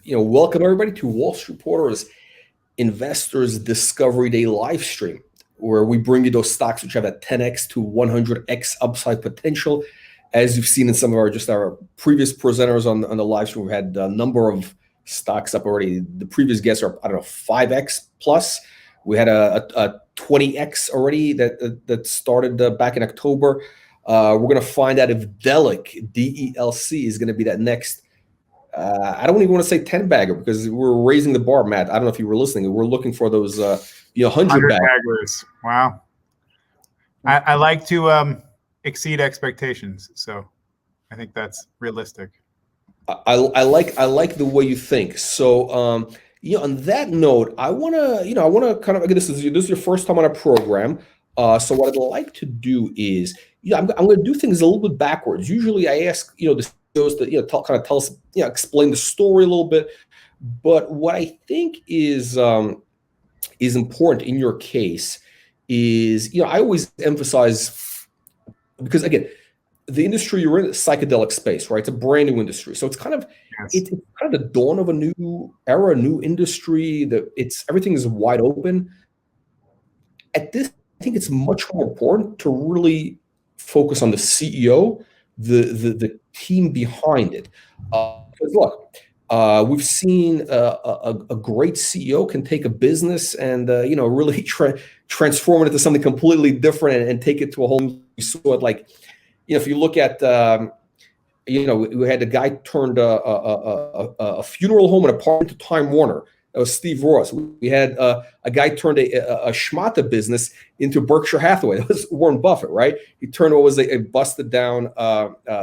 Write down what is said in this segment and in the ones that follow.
welcome everybody to Wall Street Reporter's Investors Discovery Day live stream, where we bring you those stocks which have a 10x to 100x upside potential. As you've seen in some of our previous presenters on the live stream, we've had a number of stocks up already. The previous guests are, 5x plus. We had a 20x already that started back in October. We're going to find out if Delic, DELC, is going to be that next. I don't even want to say 10 bagger because we're raising the bar, Matt. I don't know if you were listening. We're looking for those 100 baggers. Wow. I like to exceed expectations, so I think that's realistic. I like the way you think. So on that note, I wanna kind of, again, this is your first time on a program. So what I'd like to do is, I'm going to do things a little bit backwards. Usually I ask the CEOs to tell us, explain the story a little bit. But what I think is important in your case is, I always emphasize, because again, the industry you're in, psychedelic space, right? It's a brand new industry, so it's kind of it's kind of the dawn of a new era, a new industry. That everything is wide open. At this, I think it's much more important to really focus on the CEO, the team behind it. Because look, we've seen a great CEO can take a business and really transform it into something completely different and take it to a whole. We saw it like, if you look at we had a guy turned a funeral home and apartment to Time Warner. That was Steve Ross. We had a guy turned a schmata business into Berkshire Hathaway. That was Warren Buffett, right? He turned what was a busted down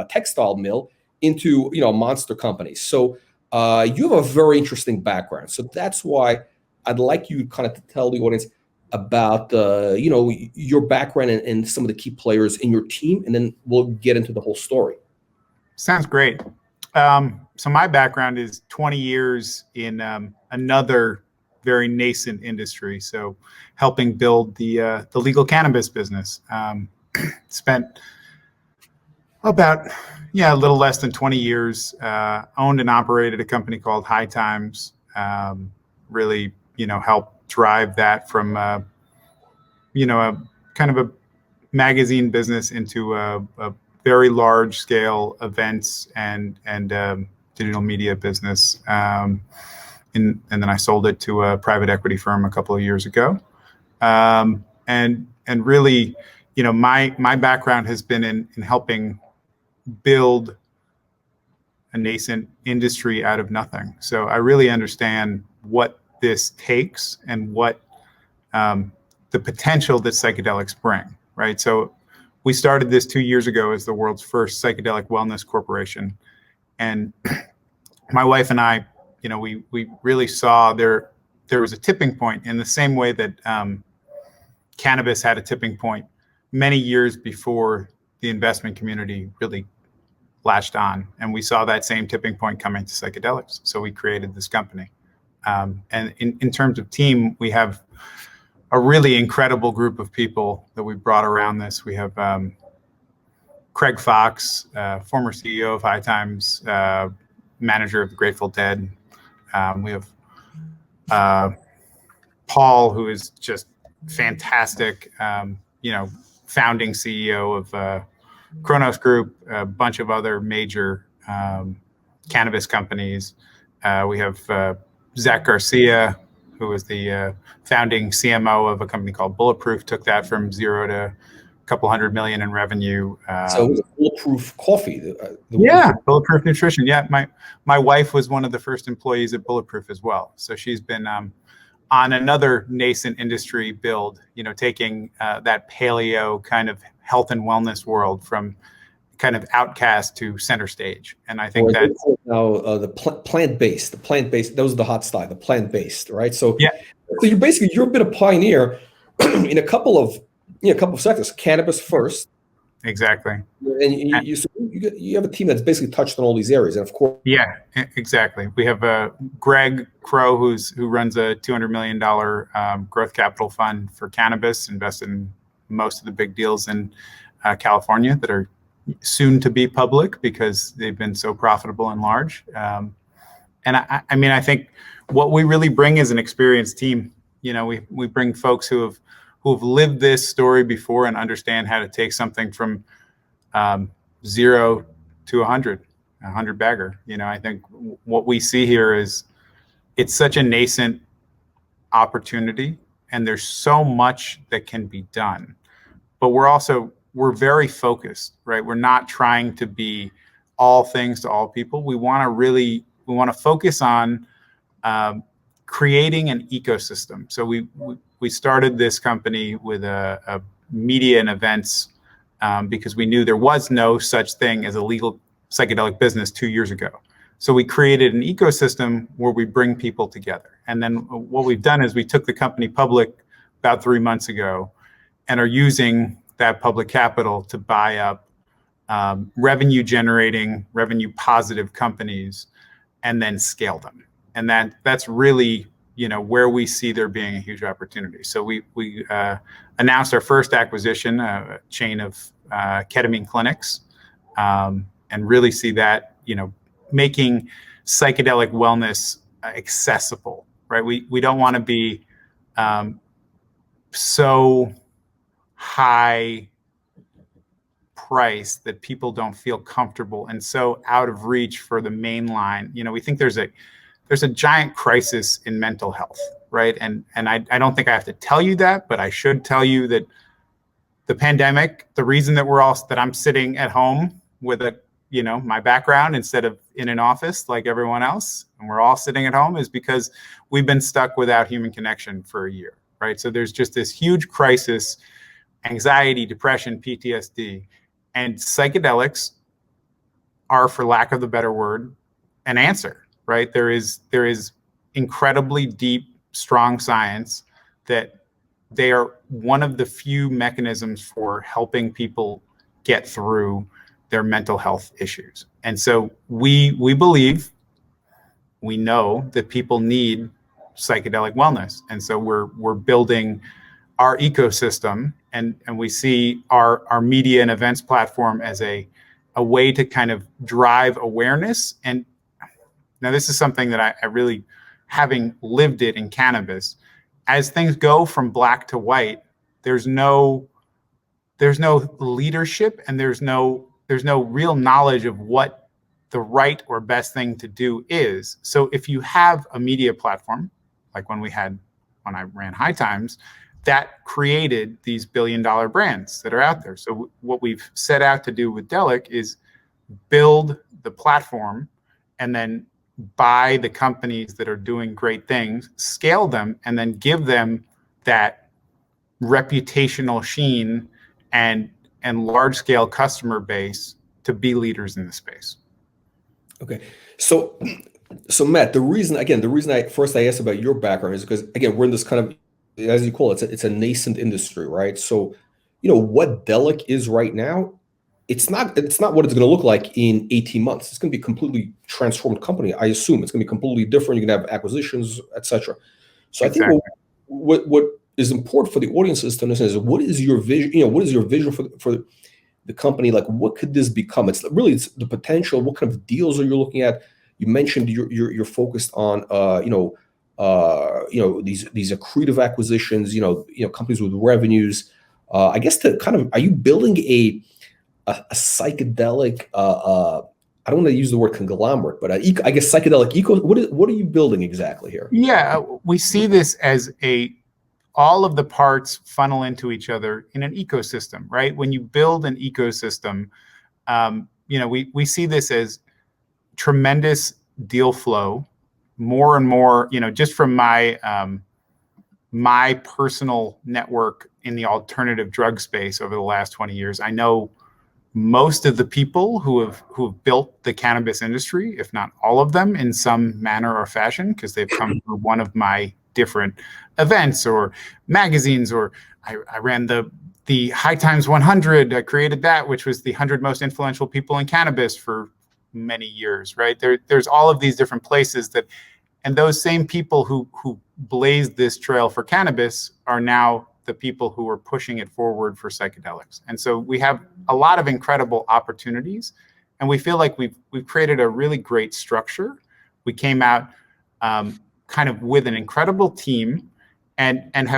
textile mill into a monster company. So you have a very interesting background. So that's why I'd like you kind of to tell the audience about your background and some of the key players in your team, and then we'll get into the whole story. Sounds great. So my background is 20 years in another very nascent industry. So helping build the legal cannabis business. Spent about a little less than 20 years. Owned and operated a company called High Times. Really, helped drive that from a kind of a magazine business into a very large scale events and digital media business. And then I sold it to a private equity firm a couple of years ago. And really, my background has been in helping build a nascent industry out of nothing. So I really understand what this takes and what the potential that psychedelics bring, right? So we started this 2 years ago as the world's first psychedelic wellness corporation. And my wife and I, we really saw there was a tipping point in the same way that cannabis had a tipping point many years before the investment community really latched on. And we saw that same tipping point coming to psychedelics. So we created this company. And in terms of team, we have a really incredible group of people that we brought around this. We have Craig Fox, former CEO of High Times, manager of the Grateful Dead. We have Paul, who is just fantastic, founding CEO of Kronos Group, a bunch of other major cannabis companies. We have Zach Garcia, who was the founding CMO of a company called Bulletproof, took that from zero to a couple $100 million in revenue. So it was Bulletproof Coffee. Bulletproof Nutrition. Yeah, my wife was one of the first employees at Bulletproof as well. So she's been on another nascent industry build, taking that paleo kind of health and wellness world from kind of outcast to center stage. And I think that now the plant-based, those are the hot style, the plant-based, right? So so you're a bit of pioneer in a couple of sectors. Cannabis first, exactly, and you have a team that's basically touched on all these areas, and of course, exactly. We have Greg Crow, who runs a $200 million growth capital fund for cannabis, invested in most of the big deals in California that are soon to be public because they've been so profitable and large. And I mean, I think what we really bring is an experienced team. You know, we bring folks who have lived this story before and understand how to take something from 0 to 100 bagger. You know, I think what we see here is it's such a nascent opportunity, and there's so much that can be done. But we're very focused, right? We're not trying to be all things to all people. We want to focus on creating an ecosystem. So we started this company with a media and events because we knew there was no such thing as a legal psychedelic business 2 years ago. So we created an ecosystem where we bring people together. And then what we've done is we took the company public about 3 months ago and are using that public capital to buy up revenue generating, revenue positive companies and then scale them. And that's really, you know, where we see there being a huge opportunity. So we announced our first acquisition, a chain of ketamine clinics, and really see that, you know, making psychedelic wellness accessible, right? We don't want to be so high price that people don't feel comfortable and so out of reach for the mainline. You know, we think there's a giant crisis in mental health, right? And I don't think I have to tell you that, but I should tell you that the pandemic, the reason that I'm sitting at home with my background instead of in an office like everyone else, and we're all sitting at home, is because we've been stuck without human connection for a year, right? So there's just this huge crisis, anxiety, depression, PTSD, and psychedelics are, for lack of the better word, an answer, right? There is incredibly deep, strong science that they are one of the few mechanisms for helping people get through their mental health issues. And so we believe, we know that people need psychedelic wellness. And so we're building our ecosystem, and we see our media and events platform as a way to kind of drive awareness. And now this is something that I really, having lived it in cannabis, as things go from black to white, there's no leadership, and there's no real knowledge of what the right or best thing to do is. So if you have a media platform, like when I ran High Times, that created these billion-dollar brands that are out there. So what we've set out to do with Delic is build the platform and then buy the companies that are doing great things, scale them, and then give them that reputational sheen and large-scale customer base to be leaders in the space. Okay, so Matt, the reason I asked about your background is because, again, we're in this kind of, as you call it, it's a nascent industry, right? So, you know, what Delic is right now, it's not what it's going to look like in 18 months. It's going to be a completely transformed company. I assume it's going to be completely different. You're going to have acquisitions, etc. So Exactly. I think what is important for the audience is to understand is, what is your vision? You know, what is your vision for the company? Like, what could this become? It's the potential. What kind of deals are you looking at? You mentioned you're focused on these accretive acquisitions. You know, companies with revenues. I guess are you building a psychedelic? I don't want to use the word conglomerate, but I guess psychedelic eco. What are you building exactly here? Yeah, we see this as all of the parts funnel into each other in an ecosystem, right? When you build an ecosystem, we see this as tremendous deal flow, more and more, just from my personal network in the alternative drug space over the last 20 years. I know most of the people who have built the cannabis industry, if not all of them, in some manner or fashion, because they've come through one of my different events or magazines, or I ran the High Times 100. I created that, which was the 100 most influential people in cannabis for many years, right? There's all of these different places and those same people who blazed this trail for cannabis are now the people who are pushing it forward for psychedelics. And so we have a lot of incredible opportunities, and we feel like we've created a really great structure We came out kind of with an incredible team, and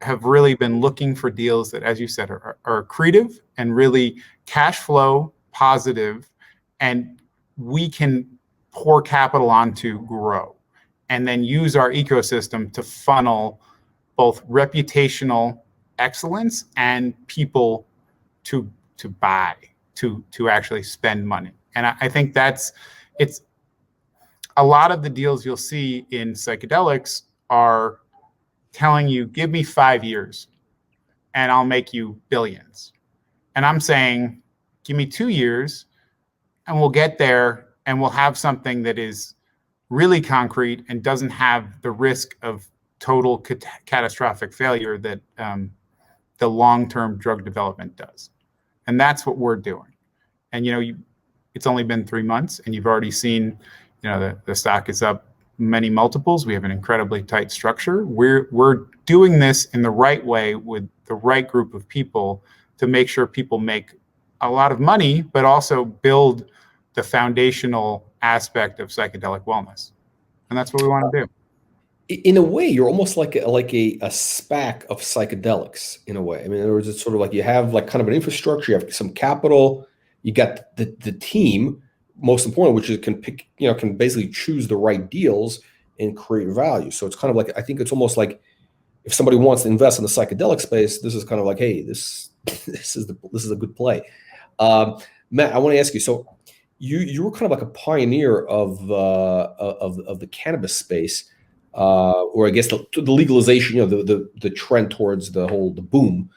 have really been looking for deals that, as you said, are accretive and really cash flow positive, and we can pour capital onto grow, and then use our ecosystem to funnel both reputational excellence and people to buy, to actually spend money. And I think it's a lot of the deals you'll see in psychedelics are telling you, give me 5 years and I'll make you billions. And I'm saying, give me 2 years and we'll get there, and we'll have something that is really concrete and doesn't have the risk of total catastrophic failure that the long-term drug development does. And that's what we're doing. And, it's only been 3 months and you've already seen, the stock is up many multiples. We have an incredibly tight structure. We're doing this in the right way with the right group of people to make sure people make a lot of money, but also build the foundational aspect of psychedelic wellness. And that's what we want to do. In a way, you're almost like a SPAC of psychedelics in a way. I mean, in other words, it's sort of like you have like kind of an infrastructure, you have some capital, you got the team, most important, which is can basically choose the right deals and create value. So it's kind of like, I think it's almost like if somebody wants to invest in the psychedelic space, this is kind of like, hey, this is a good play. Matt, I want to ask you, so you were kind of like a pioneer of the cannabis space, or I guess the legalization, the trend towards the boom.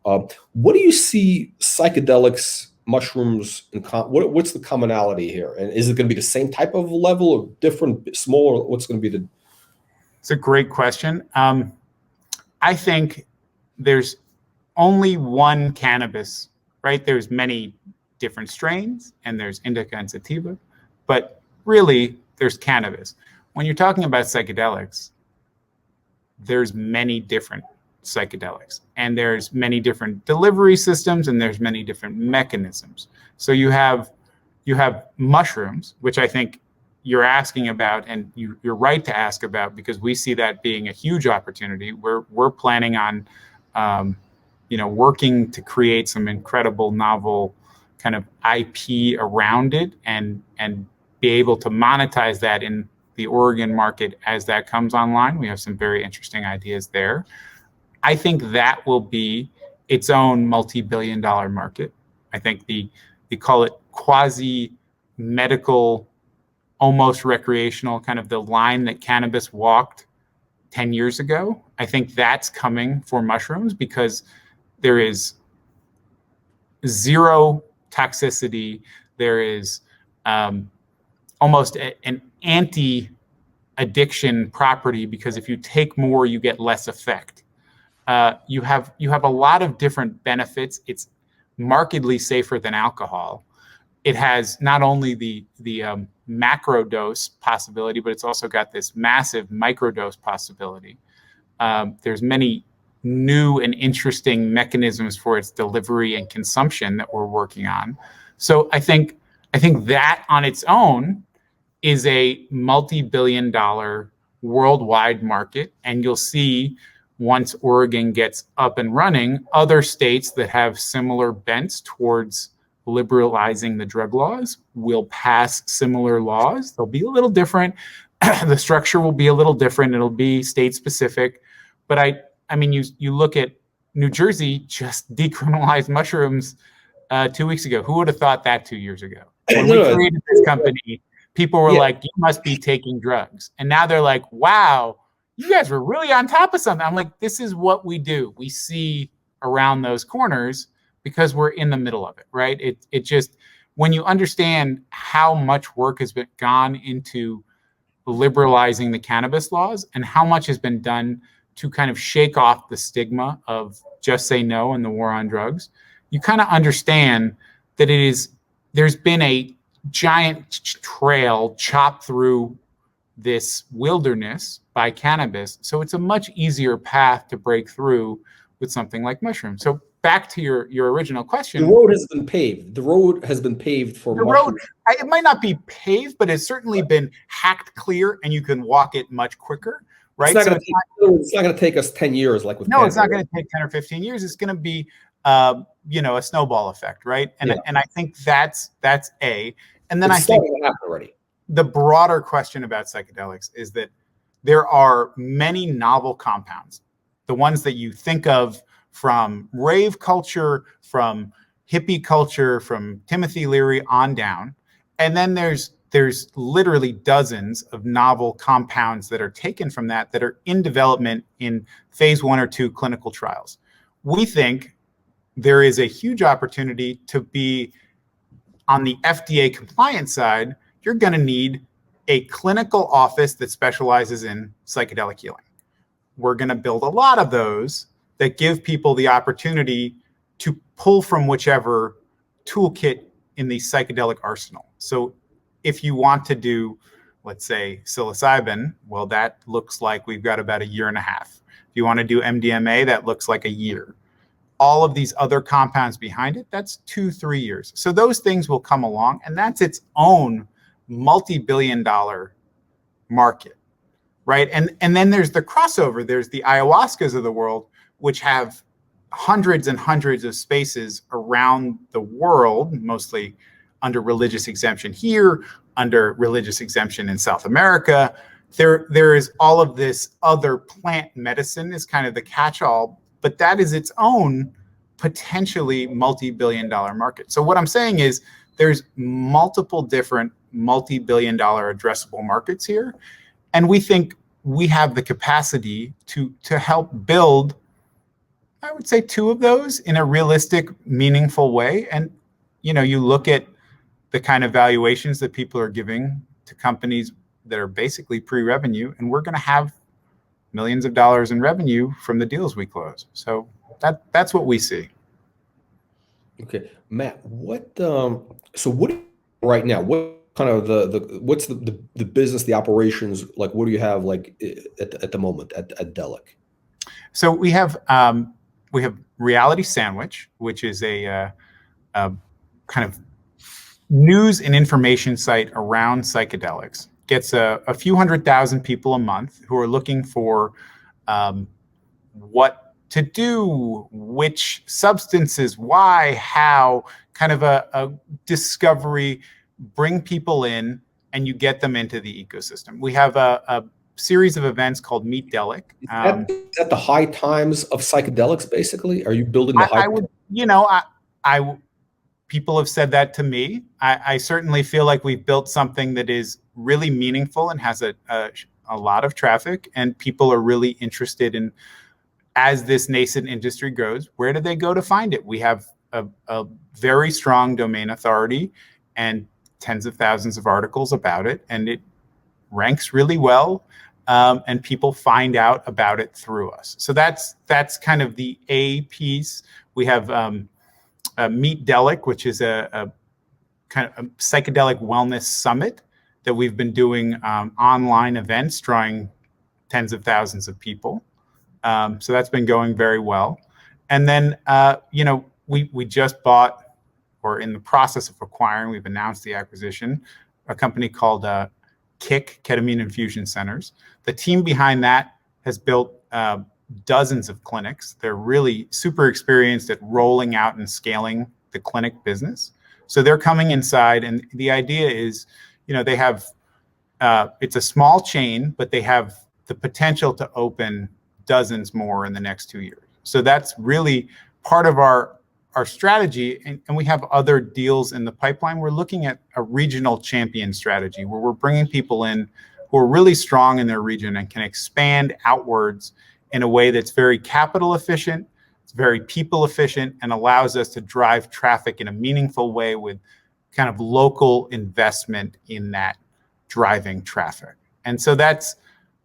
What do you see psychedelics, mushrooms, and what's the commonality here? And is it going to be the same type of level, or different, smaller? What's going to be the? It's a great question. I think there's only one cannabis, right? There's many different strains, and there's indica and sativa, but really there's cannabis. When you're talking about psychedelics, there's many different psychedelics, and there's many different delivery systems, and there's many different mechanisms. So you have mushrooms, which I think you're asking about, and you're right to ask about, because we see that being a huge opportunity. We're planning on working to create some incredible novel kind of IP around it, and be able to monetize that in the Oregon market as that comes online. We have some very interesting ideas there. I think that will be its own multi-billion-dollar market. I think they call it quasi-medical, almost recreational, kind of the line that cannabis walked 10 years ago. I think that's coming for mushrooms, because there is zero toxicity. There is almost an anti-addiction property, because if you take more, you get less effect. You have a lot of different benefits. It's markedly safer than alcohol. It has not only the macro dose possibility, but it's also got this massive microdose possibility. There's many new and interesting mechanisms for its delivery and consumption that we're working on. So I think that on its own is a multi-billion-dollar worldwide market, and you'll see, once Oregon gets up and running, other states that have similar bents towards liberalizing the drug laws will pass similar laws. They'll be a little different. The structure will be a little different. It'll be state specific. But I mean, you look at New Jersey just decriminalized mushrooms 2 weeks ago. Who would have thought that 2 years ago? When we created this company, people were like, you must be taking drugs. And now they're like, wow, you guys were really on top of something. I'm like, this is what we do. We see around those corners because we're in the middle of it, right? It just, when you understand how much work has been gone into liberalizing the cannabis laws and how much has been done to kind of shake off the stigma of just say no and the war on drugs, you kind of understand that there's been a giant trail chopped through this wilderness by cannabis. So it's a much easier path to break through with something like mushrooms. So back to your original question. The road has been paved. The road has been paved for the road. It might not be paved, but it's certainly been hacked clear, and you can walk it much quicker. Right? It's not going to take us 10 years like with No, it's not going to take 10 or 15 years. It's going to be a snowball effect, right? And I think that's A. And then I think already. The broader question about psychedelics is that there are many novel compounds, the ones that you think of from rave culture, from hippie culture, from Timothy Leary on down. And then there's literally dozens of novel compounds that are taken from that are in development in phase 1 or 2 clinical trials. We think there is a huge opportunity to be on the FDA compliance side. You're going to need a clinical office that specializes in psychedelic healing. We're going to build a lot of those that give people the opportunity to pull from whichever toolkit in the psychedelic arsenal. So if you want to do, let's say, psilocybin, well, that looks like we've got about 1.5 years. If you want to do MDMA, that looks like 1 year. All of these other compounds behind it, that's 2-3 years. So those things will come along, and that's its own multi-billion-dollar market, right? And then there's the crossover. There's the ayahuascas of the world, which have hundreds and hundreds of spaces around the world, mostly under religious exemption here, under religious exemption in South America. There is all of this other plant medicine is kind of the catch-all, but that is its own potentially multi-billion-dollar market. So what I'm saying is there's multiple different multi-billion-dollar addressable markets here, and we think we have the capacity to help build, I would say, 2 of those in a realistic, meaningful way. And you look at the kind of valuations that people are giving to companies that are basically pre-revenue, and we're going to have millions of dollars in revenue from the deals we close. So that's what we see. Okay, Matt, what right now, what kind of what's the business, the operations, like what do you have like at the moment at Delic? So we have Reality Sandwich, which is a kind of news and information site around psychedelics. Gets a few 100,000 people a month who are looking for what to do, which substances, why, how, kind of a discovery, bring people in, and you get them into the ecosystem. We have a series of events called Meet Delic. Is that the high times of psychedelics, basically? Are you building the high? People have said that to me. I certainly feel like we've built something that is really meaningful and has a lot of traffic, and people are really interested in, as this nascent industry grows, where do they go to find it? We have a very strong domain authority and tens of thousands of articles about it, and it ranks really well, and people find out about it through us. So that's kind of the A piece. We have Meet Delic, which is a kind of a psychedelic wellness summit that we've been doing online events, drawing tens of thousands of people. So that's been going very well. And then, we just bought, or in the process of acquiring, we've announced the acquisition, a company called KIC, Ketamine Infusion Centers. The team behind that has built dozens of clinics. They're really super experienced at rolling out and scaling the clinic business. So they're coming inside, and the idea is, they have, it's a small chain, but they have the potential to open dozens more in the next 2 years. So that's really part of our strategy, and we have other deals in the pipeline. We're looking at a regional champion strategy where we're bringing people in who are really strong in their region and can expand outwards in a way that's very capital efficient, it's very people efficient, and allows us to drive traffic in a meaningful way with kind of local investment in that driving traffic. And so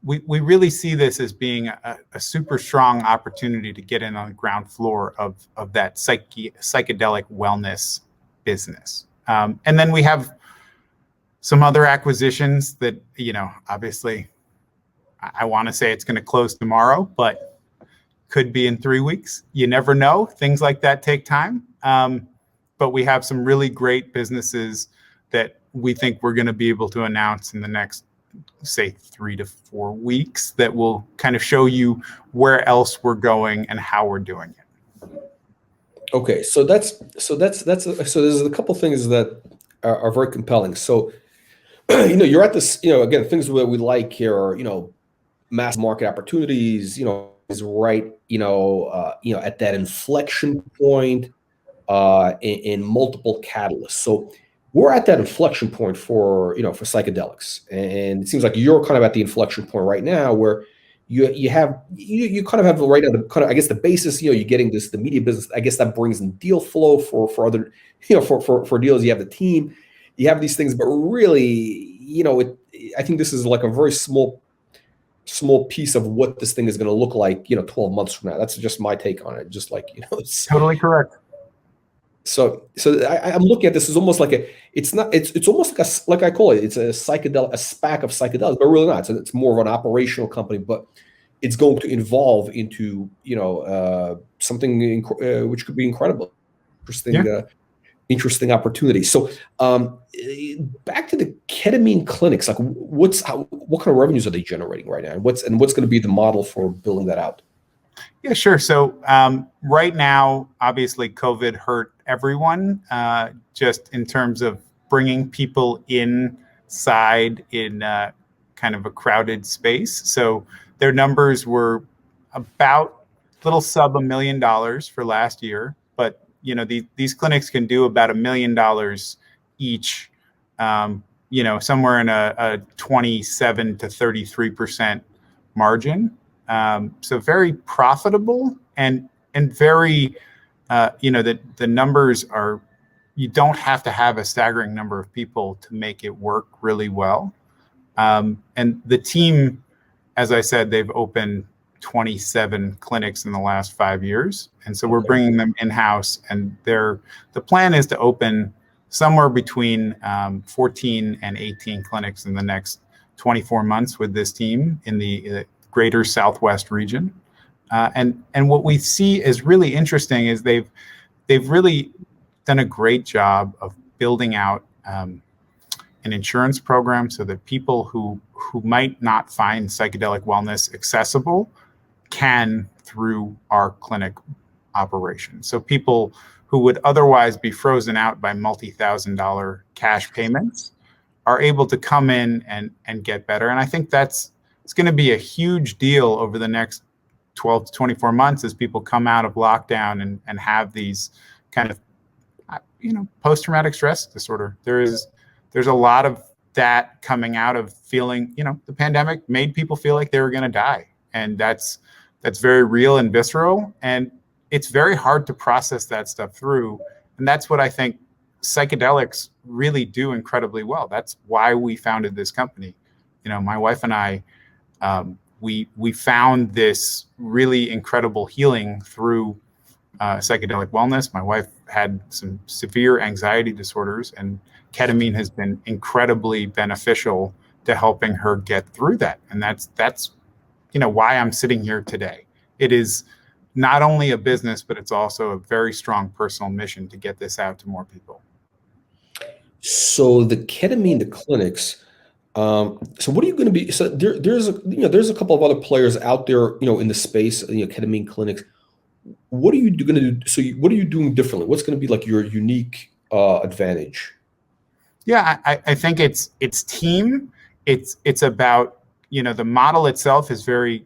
we really see this as being a super strong opportunity to get in on the ground floor of that psychedelic wellness business. And then we have some other acquisitions that, obviously I want to say it's going to close tomorrow, but could be in 3 weeks. You never know. Things like that take time. But we have some really great businesses that we think we're going to be able to announce in the next, say, 3 to 4 weeks that will kind of show you where else we're going and how we're doing it. Okay, so there's a couple things that are very compelling. So, you're at this, again, things that we like here are, mass market opportunities, is right, at that inflection point in multiple catalysts. So we're at that inflection point for psychedelics, and it seems like you're kind of at the inflection point right now where you kind of have right at the kind of, I guess, the basis. You're getting the media business. I guess that brings in deal flow for other for deals. You have the team, you have these things, but really, I think this is like a very small piece of what this thing is going to look like 12 months from now. That's just my take on it. Just like Totally correct. So I'm looking at this as almost like it's almost like I call it, it's a psychedelic, a SPAC of psychedelics, but really not. It's more of an operational company, but it's going to evolve into something which could be incredible, interesting opportunity. So back to the ketamine clinics, like what kind of revenues are they generating right now, and what's going to be the model for building that out? Yeah, sure. So right now, obviously, COVID hurt everyone, just in terms of bringing people inside in kind of a crowded space. So their numbers were about a little sub $1 million for last year, but these clinics can do about $1 million each, somewhere in a 27 to 33% margin. So very profitable and very, the numbers are, you don't have to have a staggering number of people to make it work really well. And the team, as I said, they've opened 27 clinics in the last 5 years. And so we're bringing them in-house, and the plan is to open somewhere between 14 and 18 clinics in the next 24 months with this team in the greater Southwest region. And what we see is really interesting is they've really done a great job of building out an insurance program so that people who might not find psychedelic wellness accessible can through our clinic operation. So people who would otherwise be frozen out by multi-$1,000 cash payments are able to come in and get better. And I think it's going to be a huge deal over the next 12 to 24 months as people come out of lockdown and have these kind of, post-traumatic stress disorder. There's a lot of that coming out of feeling, the pandemic made people feel like they were going to die. And that's very real and visceral. And it's very hard to process that stuff through. And that's what I think psychedelics really do incredibly well. That's why we founded this company. My wife and I, we found this really incredible healing through psychedelic wellness. My wife had some severe anxiety disorders, and ketamine has been incredibly beneficial to helping her get through that. And that's why I'm sitting here today. It is not only a business, but it's also a very strong personal mission to get this out to more people. So the ketamine, the clinics. So what are you going to be? So there's a couple of other players out there, in the space, ketamine clinics. What are you going to do? So what are you doing differently? What's going to be like your unique advantage? Yeah, I think it's team. It's about, the model itself is very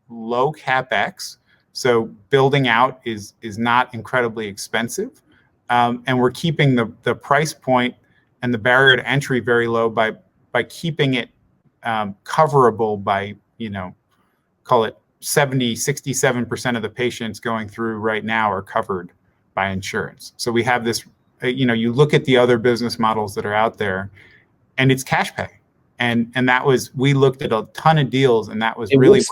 low CapEx. So building out is not incredibly expensive. And we're keeping the price point and the barrier to entry very low by keeping it coverable by, call it 67% of the patients going through right now are covered by insurance. So we have this, you look at the other business models that are out there, and it's cash pay. And we looked at a ton of deals, and that was really.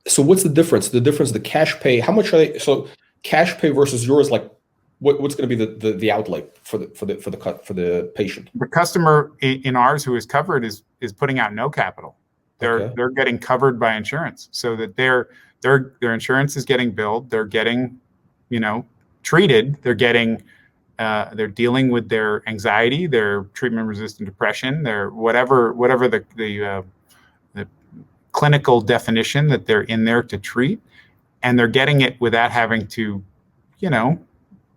So what's the difference? The cash pay, how much are they? So cash pay versus yours, like what's going to be the outlay for the patient? The customer in ours who is covered is putting out no capital. They're getting covered by insurance, so that their insurance is getting billed, they're getting, treated, they're dealing with their anxiety, their treatment-resistant depression, their whatever the clinical definition that they're in there to treat, and they're getting it without having to,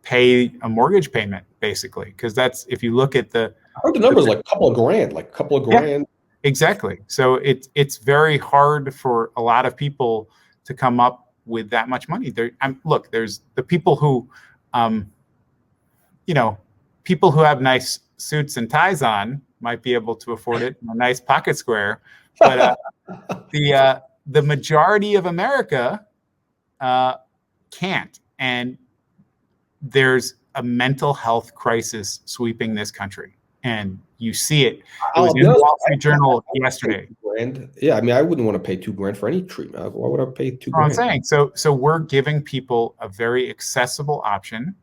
pay a mortgage payment, basically. Because that's, if you look at I heard the numbers like a couple of grand, Yeah, exactly. So it's very hard for a lot of people to come up with that much money. Look, there's the people who, people who have nice suits and ties on might be able to afford it, a nice pocket square, but the majority of America can't. And there's a mental health crisis sweeping this country, and you see it. It was in the Wall Street Journal yesterday. Yeah, I mean, I wouldn't want to pay $2,000 for any treatment. Why would I pay $2,000? I'm saying, so we're giving people a very accessible option,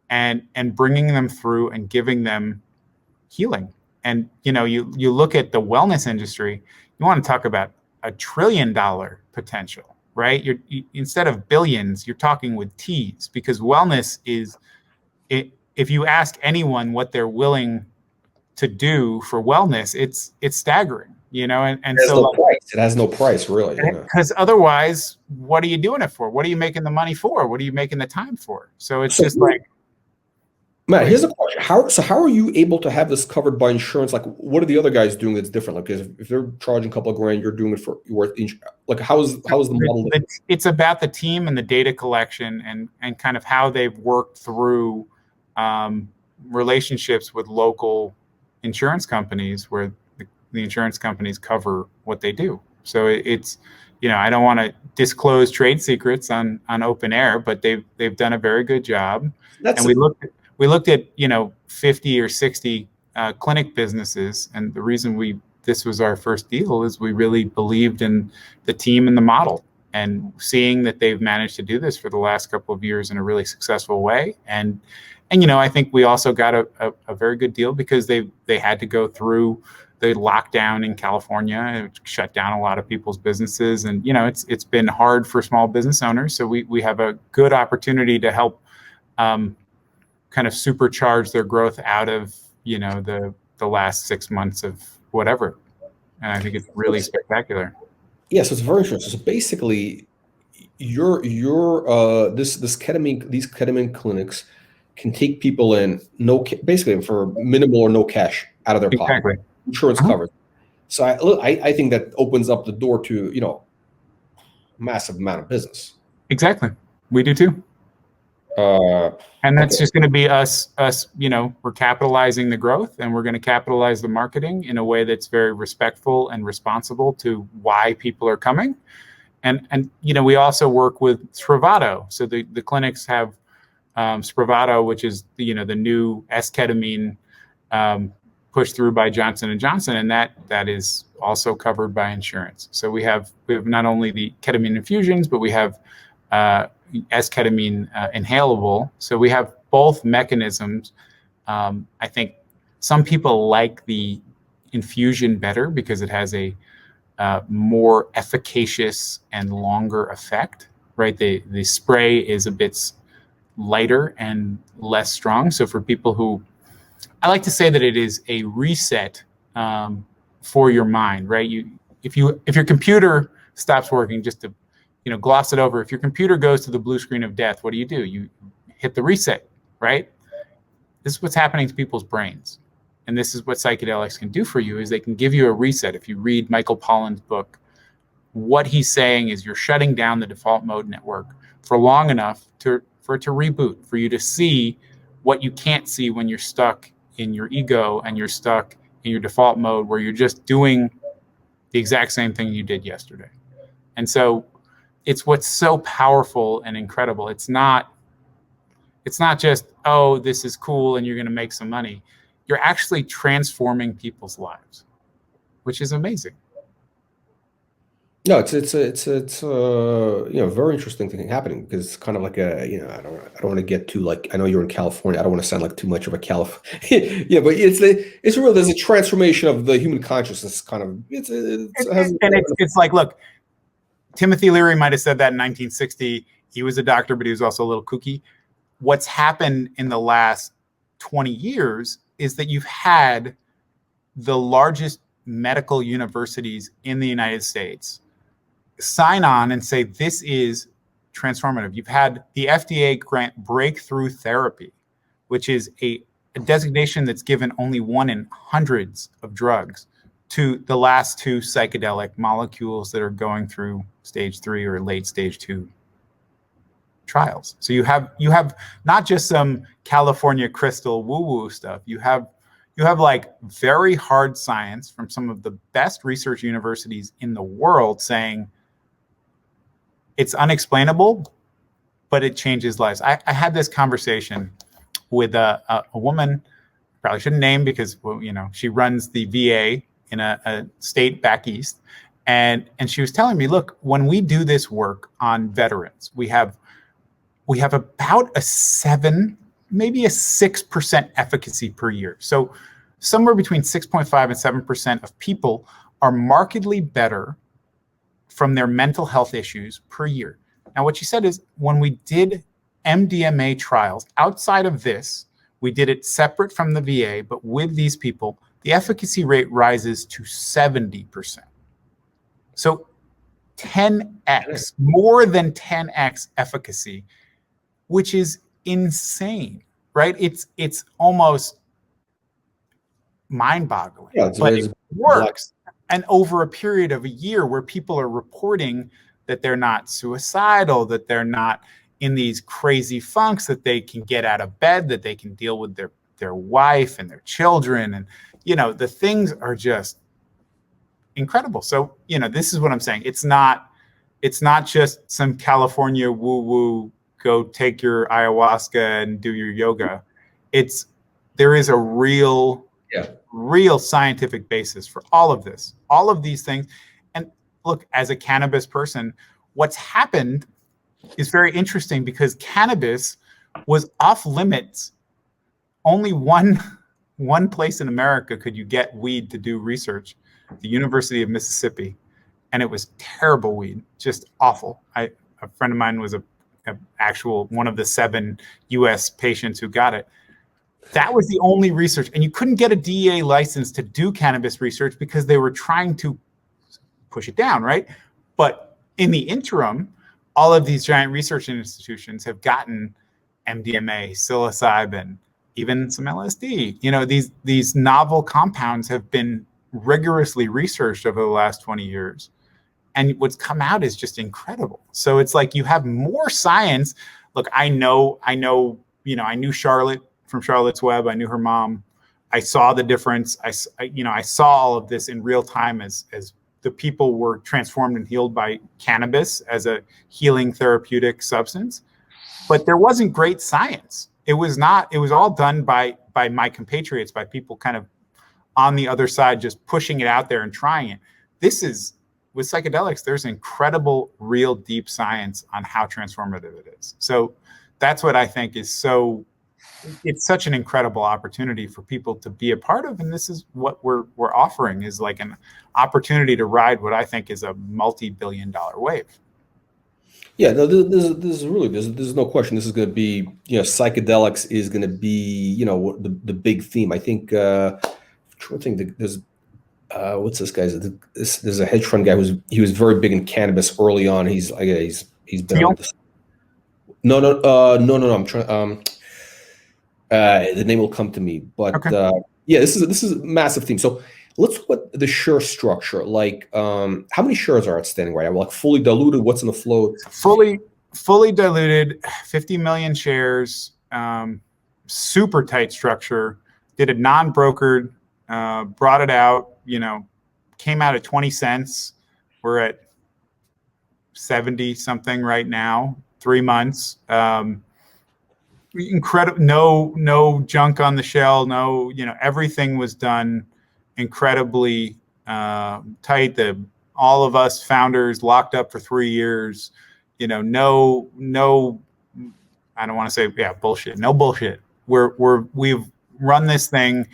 and bringing them through and giving them healing. And you look at the wellness industry. You want to talk about $1 trillion potential. Right? Instead of billions, you're talking with T's, because wellness is, if you ask anyone what they're willing to do for wellness, it's staggering, and it so price. It has no price, really. Because otherwise, what are you doing it for? What are you making the money for? What are you making the time for? So it's just like, Matt, here's a question. How are you able to have this covered by insurance? Like, what are the other guys doing that's different? Like, if they're charging a couple of grand, you're doing it for worth. Like, how is the model? It's about the team and the data collection and kind of how they've worked through relationships with local insurance companies, where the insurance companies cover what they do. So it's, I don't want to disclose trade secrets on open air, but they've done a very good job. We looked at 50 or 60 clinic businesses, and the reason this was our first deal is we really believed in the team and the model, and seeing that they've managed to do this for the last couple of years in a really successful way. And I think we also got a very good deal because they had to go through the lockdown in California. It shut down a lot of people's businesses, and it's been hard for small business owners. So we have a good opportunity to help kind of supercharge their growth out of the last 6 months of whatever, and I think it's really spectacular. Yeah, so it's very interesting. So basically, these ketamine clinics can take people in basically for minimal or no cash out of their pocket. Exactly. Insurance covers. So I think that opens up the door to massive amount of business. Exactly, we do too. And that's just going to be us, we're capitalizing the growth, and we're going to capitalize the marketing in a way that's very respectful and responsible to why people are coming. And we also work with Spravato. So the clinics have Spravato, which is the new S-ketamine pushed through by Johnson & Johnson, and that is also covered by insurance. So we have not only the ketamine infusions, but we have S-ketamine inhalable. So we have both mechanisms. I think some people like the infusion better because it has a more efficacious and longer effect, right? The spray is a bit lighter and less strong. So for people who, I like to say that it is a reset for your mind, right? If your computer stops working, just to gloss it over. If your computer goes to the blue screen of death, what do? You hit the reset, right? This is what's happening to people's brains. And this is what psychedelics can do for you, is they can give you a reset. If you read Michael Pollan's book, what he's saying is you're shutting down the default mode network for long enough for it to reboot, for you to see what you can't see when you're stuck in your ego and you're stuck in your default mode where you're just doing the exact same thing you did yesterday. And so it's what's so powerful and incredible. It's not just, oh, this is cool and you're going to make some money. You're actually transforming people's lives, which is amazing. No, it's very interesting thing happening, because it's kind of like I don't want to get too, like, I know you're in California. I don't want to sound like too much of a yeah, but it's real. There's a transformation of the human consciousness, kind of. It's like, look, Timothy Leary might have said that in 1960. He was a doctor, but he was also a little kooky. What's happened in the last 20 years is that you've had the largest medical universities in the United States sign on and say, this is transformative. You've had the FDA grant breakthrough therapy, which is a designation that's given only one in hundreds of drugs to the last two psychedelic molecules that are going through stage 3 or late stage 2 trials. So you have not just some California crystal woo-woo stuff. You have like very hard science from some of the best research universities in the world saying it's unexplainable, but it changes lives. I had this conversation with a woman, probably shouldn't name because, well, you know, she runs the VA in a state back east. And she was telling me, look, when we do this work on veterans, we have about a 7, maybe a 6% efficacy per year. So somewhere between 6.5 and 7% of people are markedly better from their mental health issues per year. Now, what she said is when we did MDMA trials outside of this, we did it separate from the VA, but with these people, the efficacy rate rises to 70%. So 10x, more than 10x efficacy, which is insane, right? It's almost mind-boggling. Yeah, but it works. And over a period of a year where people are reporting that they're not suicidal, that they're not in these crazy funks, that they can get out of bed, that they can deal with their wife and their children. And, you know, the things are just incredible. So, you know, this is what I'm saying. It's not just some California woo-woo, go take your ayahuasca and do your yoga. There is a real scientific basis for all of this, all of these things. And look, as a cannabis person, what's happened is very interesting because cannabis was off limits. Only one place in America could you get weed to do research, the University of Mississippi. And it was terrible weed, just awful. A friend of mine was one of the 7 US patients who got it. That was the only research. And you couldn't get a DEA license to do cannabis research because they were trying to push it down, right? But in the interim, all of these giant research institutions have gotten MDMA, psilocybin, even some LSD. You know, these novel compounds have been rigorously researched over the last 20 years. And what's come out is just incredible. So it's like you have more science. Look, I knew Charlotte from Charlotte's Web. I knew her mom. I saw the difference. I saw all of this in real time as the people were transformed and healed by cannabis as a healing therapeutic substance. But there wasn't great science. It was all done by my compatriots, by people kind of on the other side, just pushing it out there and trying it. With psychedelics, there's incredible, real deep science on how transformative it is. So that's what I think is it's such an incredible opportunity for people to be a part of. And this is what we're offering, is like an opportunity to ride what I think is a multi-billion-dollar wave. Yeah, no, there's no question. This is going to be, psychedelics is going to be, the big theme. I think, there's, what's this guy's? There's a hedge fund guy he was very big in cannabis early on. He's been on this. No. I'm trying. The name will come to me, but okay. This is a massive theme. So let's look at the share structure. Like, how many shares are outstanding right now? Like fully diluted. What's in the float? Fully diluted, 50 million shares. Super tight structure. Did it non-brokered. Brought it out. Came out at 20 cents. We're at 70 something right now. 3 months. Incredible. No junk on the shell. No, everything was done incredibly tight. All of us founders locked up for 3 years. No. I don't want to say bullshit. No bullshit. We've run this thing,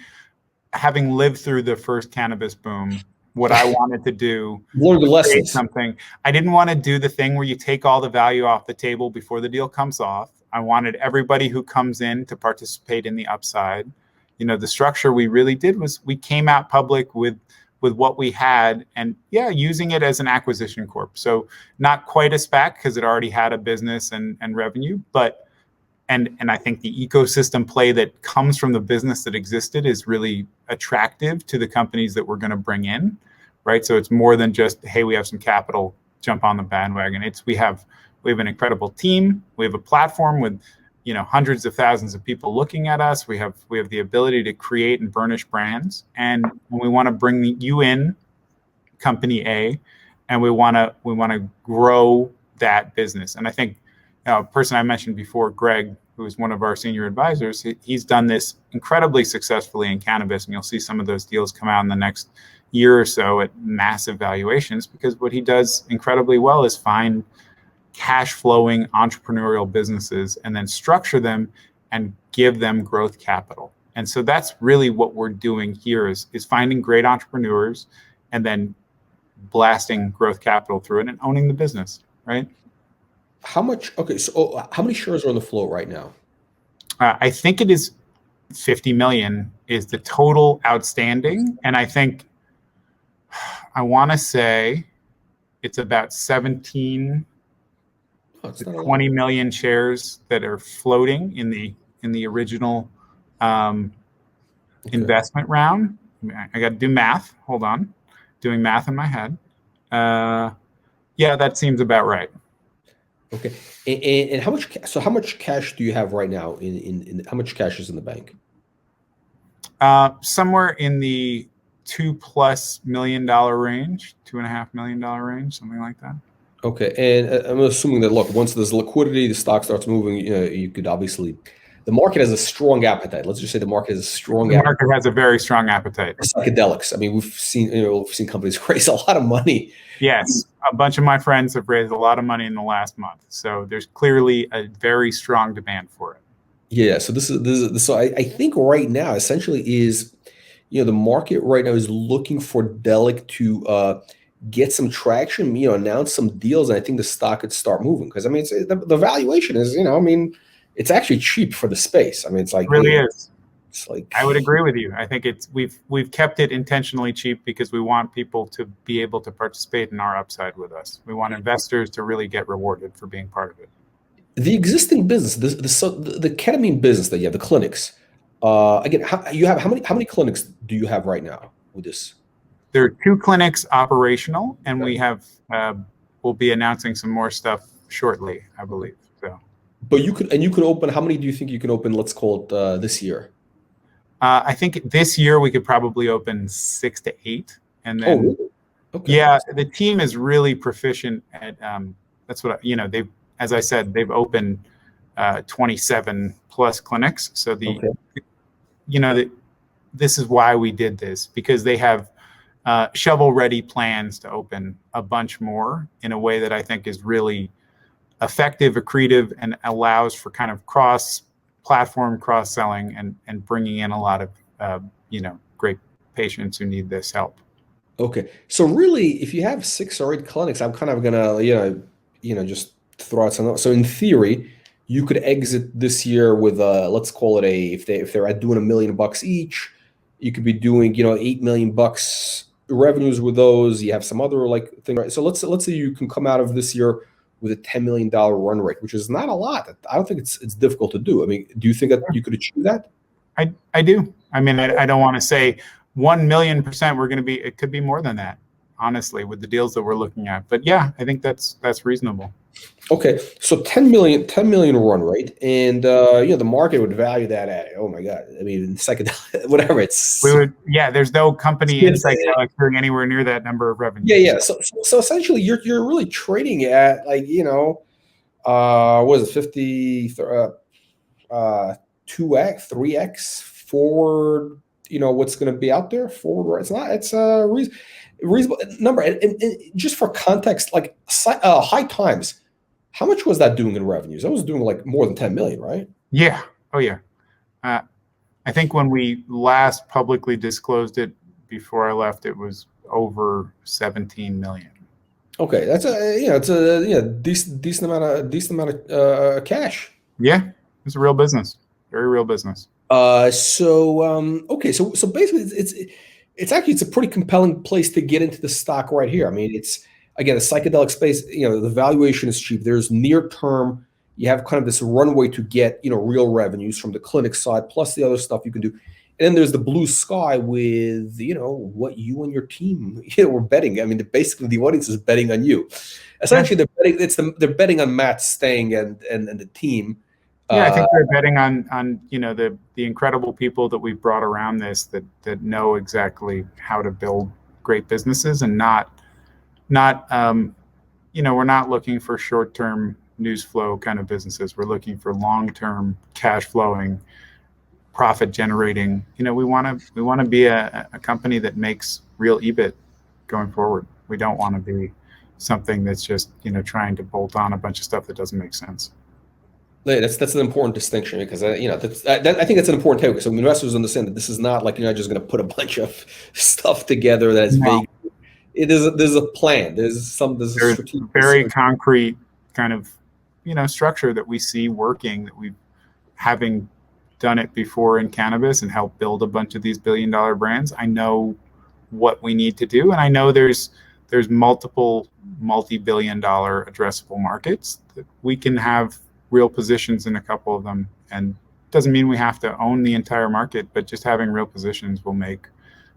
having lived through the first cannabis boom, what I wanted to do. Learn the Create lessons. something. I didn't want to do the thing where you take all the value off the table before the deal comes off. I wanted everybody who comes in to participate in the upside. You know, the structure we really did was we came out public with what we had, and using it as an acquisition corp. So not quite a SPAC because it already had a business and revenue, but and I think the ecosystem play that comes from the business that existed is really attractive to the companies that we're going to bring in, right? So it's more than just, hey, we have some capital, jump on the bandwagon. It's we have an incredible team, we have a platform with hundreds of thousands of people looking at us. We have the ability to create and burnish brands, and we want to bring you in, company A, and we want to grow that business. And I think a person I mentioned before, Greg, who is one of our senior advisors, he's done this incredibly successfully in cannabis, and you'll see some of those deals come out in the next year or so at massive valuations, because what he does incredibly well is find cash flowing entrepreneurial businesses and then structure them and give them growth capital. And so that's really what we're doing here is finding great entrepreneurs and then blasting growth capital through it and owning the business, right? How much? Okay, so how many shares are on the float right now? I think it is 50 million is the total outstanding. And I think, I want to say it's about 17 to 20 million shares that are floating in the original investment round. I got to do math. Hold on. Doing math in my head. Yeah, that seems about right. Okay. And how much? So how much cash do you have right now? In how much cash is in the bank? Somewhere in the $2+ million range, $2.5 million range, something like that. Okay, and I'm assuming that, look, once there's liquidity, the stock starts moving. You could obviously, the market has a strong appetite. Let's just say the market has a strong. The market has a very strong appetite. Psychedelics. I mean, we've seen companies raise a lot of money. Yes, a bunch of my friends have raised a lot of money in the last month. So there's clearly a very strong demand for it. Yeah. So this is so I think right now essentially is, the market right now is looking for Delic to get some traction, announce some deals, and I think the stock could start moving because I mean, it's, the valuation is, I mean, it's actually cheap for the space. I mean, it's like it really is. It's like, I would agree with you. I think we've kept it intentionally cheap because we want people to be able to participate in our upside with us. We want investors to really get rewarded for being part of it. The existing business, the ketamine business that you have, the clinics. Again, how many clinics do you have right now with this? There are 2 clinics operational, and we have we'll be announcing some more stuff shortly, I believe. So, but you could open. How many do you think you can open? Let's call it this year. I think this year we could probably open 6 to 8, and then really? Okay. Yeah, the team is really proficient at. That's what they've. As I said, they've opened 27 plus clinics. So this is why we did this, because they have shovel-ready plans to open a bunch more in a way that I think is really effective, accretive, and allows for kind of cross-platform cross-selling and bringing in a lot of great patients who need this help. Okay, so really, if you have 6 or 8 clinics, I'm kind of gonna just throw out some. So in theory, you could exit this year with let's call it if they're doing $1 million each, you could be doing $8 million revenues with those. You have some other thing, right? So let's say you can come out of this year with a $10 million run rate, which is not a lot. I don't think it's difficult to do. I mean, do you think that you could achieve that? I do. I mean, I don't want to say 1,000,000% we're going to be. It could be more than that, honestly, with the deals that we're looking at. But yeah, I think that's reasonable. Okay, so 10 million run rate, and the market would value that at, oh my god, I mean, psychedelic, whatever it's. There's no company in psychedelics doing anywhere near that number of revenue. Yeah. So essentially, you're really trading at what is it, 50, 2x, 3x forward. What's going to be out there forward? It's not. It's a reasonable number, and just for context, High Times. How much was that doing in revenues? That was doing more than 10 million, right? Yeah. Oh, yeah. I think when we last publicly disclosed it before I left, it was over 17 million. Okay, that's a decent amount of cash. Yeah, it's a real business, very real business. Okay, so basically, it's a pretty compelling place to get into the stock right here. I mean, it's again the psychedelic space. The valuation is cheap. There's near term. You have kind of this runway to get real revenues from the clinic side, plus the other stuff you can do. And then there's the blue sky with what you and your team were betting. I mean, basically the audience is betting on you. Essentially, they're betting on Matt staying and the team. Yeah, I think they're betting on the incredible people that we've brought around this that know exactly how to build great businesses and not we're not looking for short-term news flow kind of businesses. We're looking for long-term cash flowing, profit generating. We want to be a company that makes real EBIT going forward. We don't want to be something that's just trying to bolt on a bunch of stuff that doesn't make sense. That's an important distinction because I think that's an important takeaway. So investors understand that this is not like you're just going to put a bunch of stuff together that's vague. There's a plan. There's a very concrete kind of structure that we see working, that we having done it before in cannabis and helped build a bunch of these billion-dollar brands. I know what we need to do, and I know there's multiple multi-billion-dollar addressable markets that we can have real positions in a couple of them, and it doesn't mean we have to own the entire market, but just having real positions will make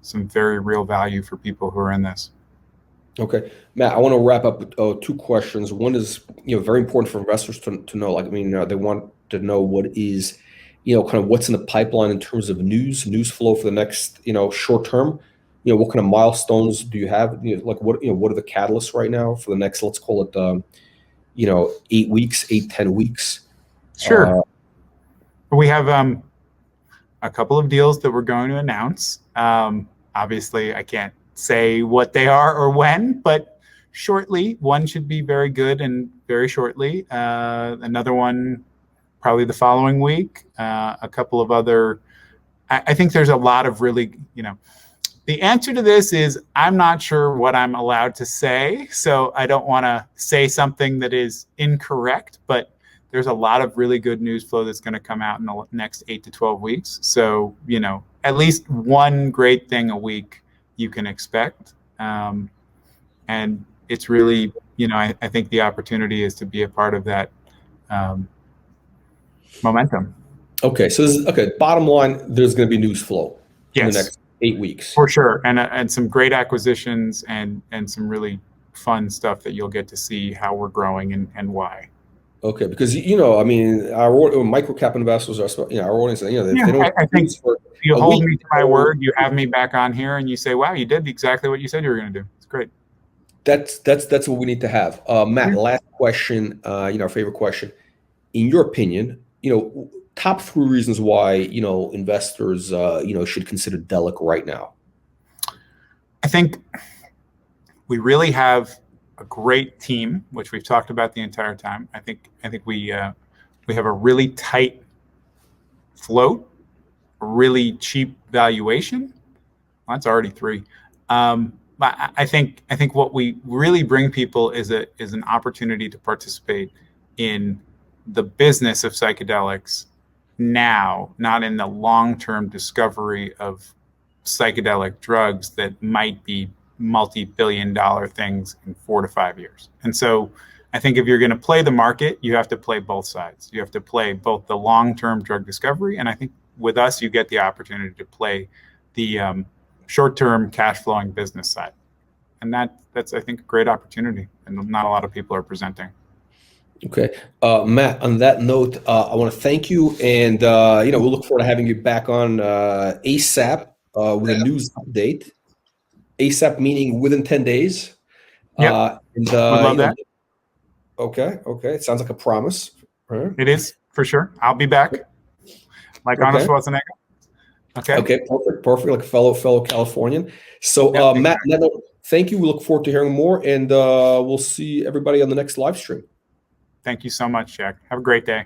some very real value for people who are in this. Okay, Matt, I want to wrap up with two questions. One is, very important for investors to know. Like, I mean, they want to know what is, kind of what's in the pipeline in terms of news flow for the next, short term. What kind of milestones do you have? Like what are the catalysts right now for the next, let's call it, 8 weeks, 10 weeks? Sure. We have a couple of deals that we're going to announce. Obviously, I can't say what they are or when, but shortly. One should be very good and very shortly. Another one probably the following week. A couple of other. I think there's a lot of really, the answer to this is I'm not sure what I'm allowed to say, so I don't want to say something that is incorrect, but there's a lot of really good news flow that's going to come out in the next 8 to 12 weeks. So, at least one great thing a week you can expect. And it's really, I think the opportunity is to be a part of that momentum. Okay. So bottom line, there's going to be news flow in the next 8 weeks. For sure. And some great acquisitions and some really fun stuff that you'll get to see how we're growing and why. Okay, because I mean, our micro cap investors are, our audience. They don't. I think you hold me to my word. You have me back on here, and you say, "Wow, you did exactly what you said you were going to do." It's great. That's what we need to have. Matt, last question. Our favorite question. In your opinion, top 3 reasons why investors should consider Delic right now. I think we really have a great team, which we've talked about the entire time. I think we have a really tight float, a really cheap valuation. Well, that's already 3. But I think what we really bring people is an opportunity to participate in the business of psychedelics now, not in the long-term discovery of psychedelic drugs that might be multi-billion-dollar things in 4 to 5 years. And so I think if you're going to play the market, you have to play both sides. You have to play both the long-term drug discovery, and I think with us, you get the opportunity to play the short-term cash flowing business side. And that's, I think, a great opportunity, and not a lot of people are presenting. Okay. Matt, on that note, I want to thank you, and we'll look forward to having you back on ASAP with a news update. ASAP meaning within 10 days. Yeah, would love that. Okay. It sounds like a promise. Right. It is, for sure. I'll be back. Like Arnold Schwarzenegger. Okay, perfect. Like a fellow Californian. So, Matt, thank you. We look forward to hearing more, and we'll see everybody on the next live stream. Thank you so much, Jack. Have a great day.